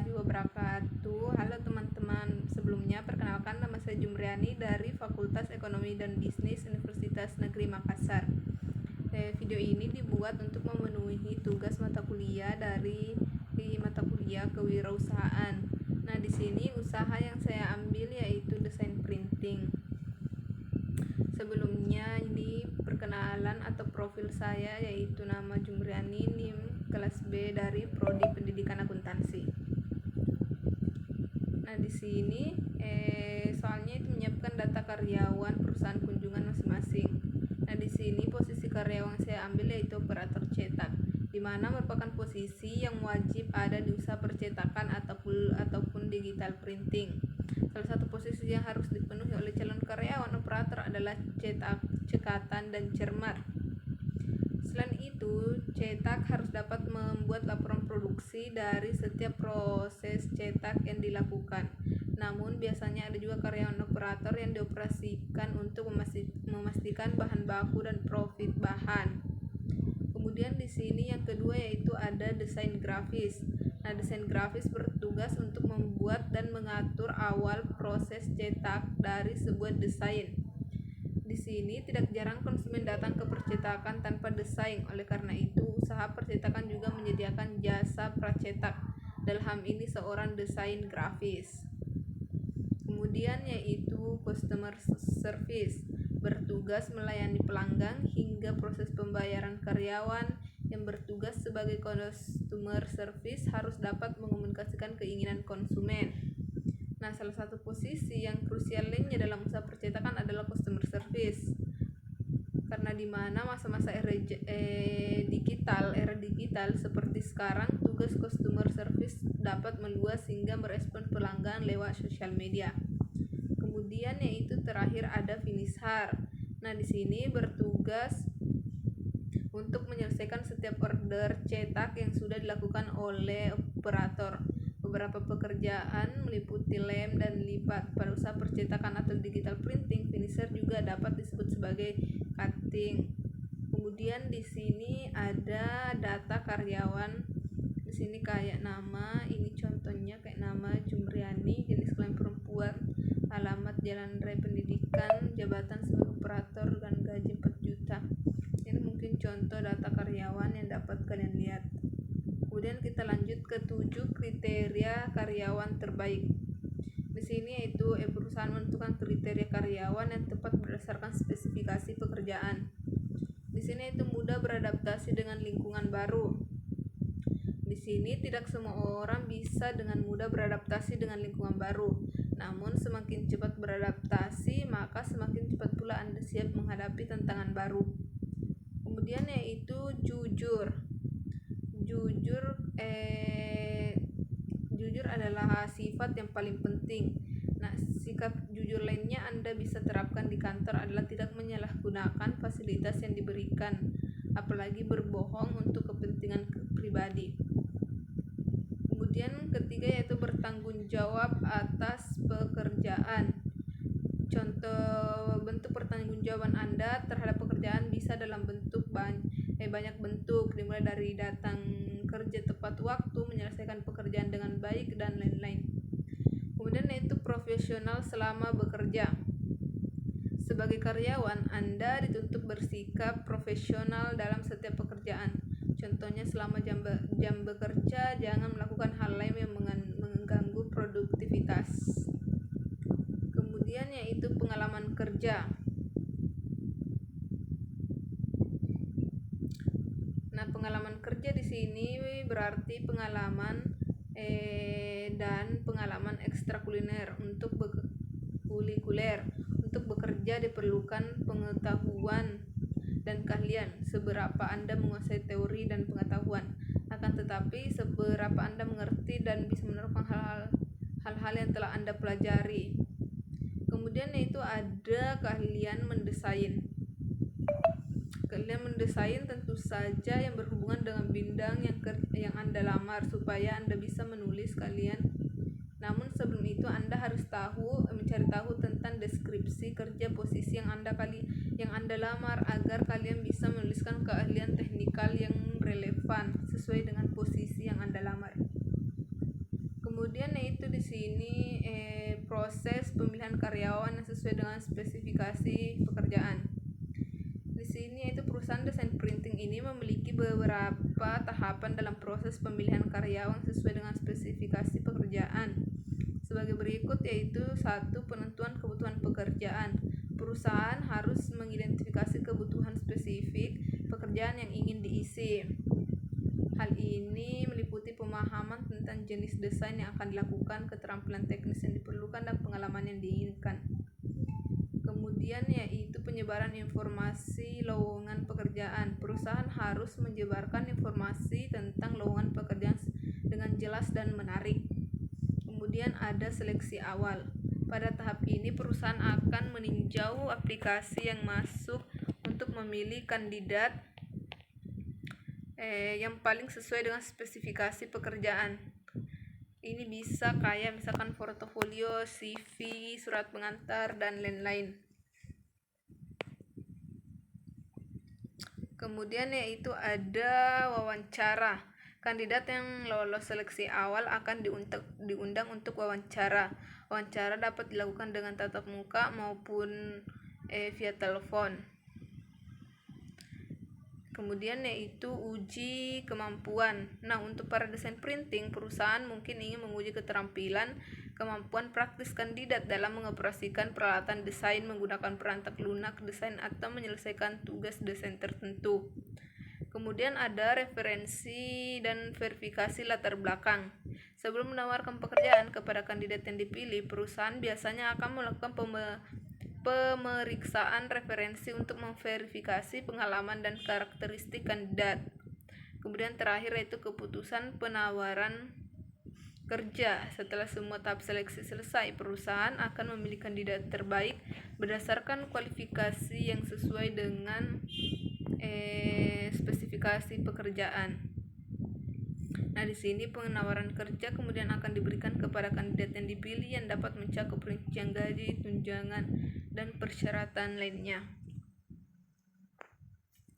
warahmatullahi wabarakatuh. Halo teman-teman, sebelumnya perkenalkan nama saya Jumriani dari Fakultas Ekonomi dan Bisnis Universitas Negeri Makassar. Video ini dibuat untuk memenuhi tugas mata kuliah dari mata kuliah kewirausahaan. Nah, di sini usaha yang saya ambil yaitu desain printing. Sebelumnya ini perkenalan atau profil saya yaitu nama Jumriani, NIM kelas B dari Prodi Pendidikan Akuntansi. Nah, di sini soalnya itu menyiapkan data karyawan perusahaan kunjungan masing-masing. Nah, di sini posisi karyawan saya ambil yaitu operator cetak, di mana merupakan posisi yang wajib ada di usaha percetakan ataupun digital printing. Salah satu posisi yang harus dipenuhi oleh calon karyawan operator adalah cekatan dan cermat. Selain itu, cetak harus dapat membuat laporan produksi dari setiap proses cetak yang dilakukan. Namun, biasanya ada juga karyawan operator yang dioperasikan untuk memastikan bahan baku dan profit bahan. Kemudian di sini yang kedua yaitu ada desain grafis. Nah, desain grafis bertugas untuk membuat dan mengatur awal proses cetak dari sebuah desain. Di sini tidak jarang konsumen datang ke percetakan tanpa desain. Oleh karena itu, usaha percetakan juga menyediakan jasa pracetak. Dalam hal ini seorang desain grafis. Kemudian yaitu customer service, bertugas melayani pelanggan hingga proses pembayaran. Karyawan yang bertugas sebagai customer service harus dapat mengomunikasikan keinginan konsumen. Nah, salah satu posisi yang krusial lainnya dalam usaha percetakan adalah customer service. Karena di mana masa-masa era digital seperti sekarang, tugas customer service dapat meluas hingga merespon pelanggan lewat sosial media. Kemudian yaitu terakhir ada finishar. Nah, di sini bertugas untuk menyelesaikan setiap order cetak yang sudah dilakukan oleh operator. Beberapa pekerjaan meliputi lem dan lipat. Pada usaha percetakan atau digital printing, finisher juga dapat disebut sebagai cutting. Kemudian di sini ada data karyawan. Di sini kayak nama, ini contohnya kayak nama Jumriani, jenis kelamin perempuan, alamat Jalan Raya Pendidikan, jabatan sebagai operator dan gaji 4 juta. Ini mungkin contoh data karyawan yang dapat kalian lihat. Kemudian kita lanjut ke 7 kriteria karyawan terbaik. Di sini yaitu perusahaan menentukan kriteria karyawan yang tepat berdasarkan spesifikasi pekerjaan. Di sini itu mudah beradaptasi dengan lingkungan baru. Di sini tidak semua orang bisa dengan mudah beradaptasi dengan lingkungan baru. Namun semakin cepat beradaptasi, maka semakin cepat pula Anda siap menghadapi tantangan baru. Kemudian yaitu jujur adalah sifat yang paling penting. Nah, sikap jujur lainnya Anda bisa terapkan di kantor adalah tidak menyalahgunakan fasilitas yang diberikan, apalagi berbohong untuk kepentingan pribadi. Kemudian ketiga yaitu bertanggung jawab atas pekerjaan. Contoh bentuk pertanggungjawaban Anda terhadap pekerjaan bisa dalam bentuk banyak bentuk, dimulai dari datang kerja tepat waktu, menyelesaikan pekerjaan dengan baik, dan lain-lain. Kemudian yaitu profesional selama bekerja. Sebagai karyawan, Anda dituntut bersikap profesional dalam setiap pekerjaan. Contohnya selama jam bekerja, jangan melakukan hal lain yang mengganggu produktivitas. Kemudian yaitu pengalaman kerja. Nah, pengalaman kerja di sini berarti pengalaman dan pengalaman ekstrakurikuler. Untuk bekerja diperlukan pengetahuan dan keahlian. Seberapa Anda menguasai teori dan pengetahuan, akan tetapi seberapa Anda mengerti dan bisa menerapkan hal-hal yang telah Anda pelajari. Kemudian yaitu ada keahlian mendesain. Keahlian mendesain tentu saja yang berhubungan dengan bidang yang Anda lamar, supaya Anda bisa menulis kalian. Namun sebelum itu Anda harus mencari tahu tentang deskripsi kerja posisi yang Anda lamar, agar kalian bisa menuliskan keahlian teknikal yang relevan sesuai dengan posisi yang Anda lamar. Kemudian yaitu di sini proses pemilihan karyawan yang sesuai dengan spesifikasi pekerjaan. Di sini yaitu perusahaan desain printing ini memiliki beberapa tahapan dalam proses pemilihan karyawan sesuai dengan spesifikasi pekerjaan. Sebagai berikut yaitu 1. Penentuan kebutuhan pekerjaan. Perusahaan harus mengidentifikasi kebutuhan spesifik pekerjaan yang ingin diisi. Hal ini meliputi pemahaman tentang jenis desain yang akan dilakukan, keterampilan teknis yang diperlukan, dan pengalaman yang diinginkan. Kemudian yaitu penyebaran informasi lowongan pekerjaan. Perusahaan harus menyebarkan informasi tentang lowongan pekerjaan dengan jelas dan menarik. Kemudian ada seleksi awal. Pada tahap ini perusahaan akan meninjau aplikasi yang masuk untuk memilih kandidat yang paling sesuai dengan spesifikasi pekerjaan. Ini bisa kayak misalkan portofolio, CV, surat pengantar, dan lain-lain. Kemudian yaitu ada wawancara. Kandidat yang lolos seleksi awal akan diundang untuk wawancara. Wawancara dapat dilakukan dengan tatap muka maupun via telepon. Kemudian yaitu uji kemampuan. Nah, untuk para desain printing, perusahaan mungkin ingin menguji keterampilan, kemampuan praktis kandidat dalam mengoperasikan peralatan desain menggunakan perangkat lunak desain atau menyelesaikan tugas desain tertentu. Kemudian ada referensi dan verifikasi latar belakang. Sebelum menawarkan pekerjaan kepada kandidat yang dipilih, perusahaan biasanya akan melakukan pemeriksaan referensi untuk memverifikasi pengalaman dan karakteristik kandidat. Kemudian terakhir yaitu keputusan penawaran kerja. Setelah semua tahap seleksi selesai, perusahaan akan memilih kandidat terbaik berdasarkan kualifikasi yang sesuai dengan spesifikasi pekerjaan. Nah, di sini penawaran kerja kemudian akan diberikan kepada kandidat yang dipilih yang dapat mencakup rincian gaji, tunjangan, dan persyaratan lainnya.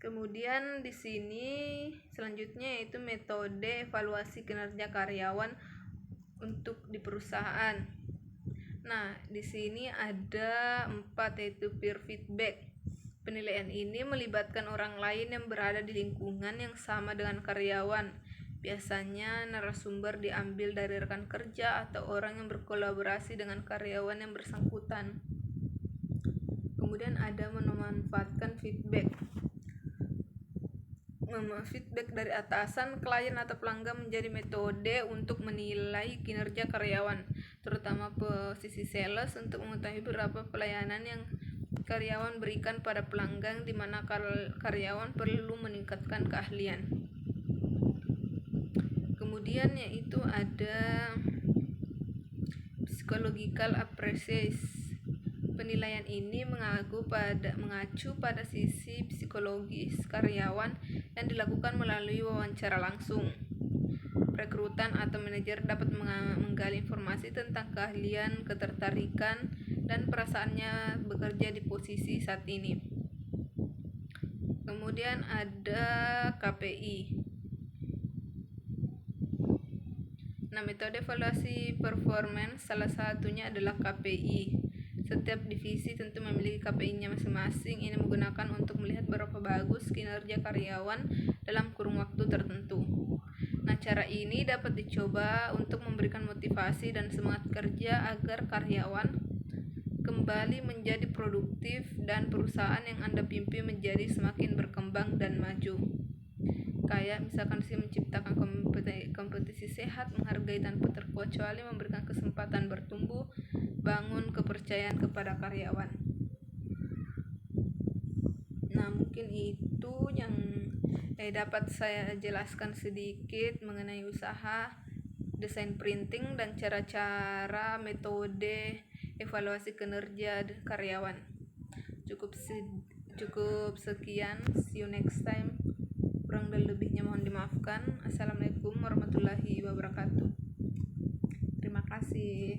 Kemudian di sini selanjutnya yaitu metode evaluasi kinerja karyawan untuk di perusahaan. Nah, di sini ada 4 yaitu peer feedback. Penilaian ini melibatkan orang lain yang berada di lingkungan yang sama dengan karyawan. Biasanya narasumber diambil dari rekan kerja atau orang yang berkolaborasi dengan karyawan yang bersangkutan. Kemudian ada memanfaatkan feedback. Feedback dari atasan, klien, atau pelanggan menjadi metode untuk menilai kinerja karyawan, terutama posisi sales, untuk mengetahui berapa pelayanan yang karyawan berikan pada pelanggan, di mana karyawan perlu meningkatkan keahlian. Kemudian yaitu ada psychological appraisal. Penilaian ini mengacu pada sisi psikologis karyawan yang dilakukan melalui wawancara langsung. Rekrutan atau manajer dapat menggali informasi tentang keahlian, ketertarikan, dan perasaannya bekerja di posisi saat ini. Kemudian ada KPI. Nah, metode evaluasi performance salah satunya adalah KPI. Setiap divisi tentu memiliki KPI-nya masing-masing. Ini menggunakan untuk melihat berapa bagus kinerja karyawan dalam kurun waktu tertentu. Nah, cara ini dapat dicoba untuk memberikan motivasi dan semangat kerja agar karyawan kembali menjadi produktif dan perusahaan yang Anda pimpin menjadi semakin berkembang dan maju. Kayak misalkan sih menciptakan kompetisi sehat, menghargai tanpa terkecuali, memberikan kesempatan bertumbuh, bangun kepercayaan kepada karyawan. Nah, mungkin itu yang dapat saya jelaskan sedikit mengenai usaha desain printing dan cara-cara metode evaluasi kinerja karyawan. Cukup sekian, see you next time. Kurang dan lebihnya mohon dimaafkan. Assalamualaikum warahmatullahi wabarakatuh. Terima kasih.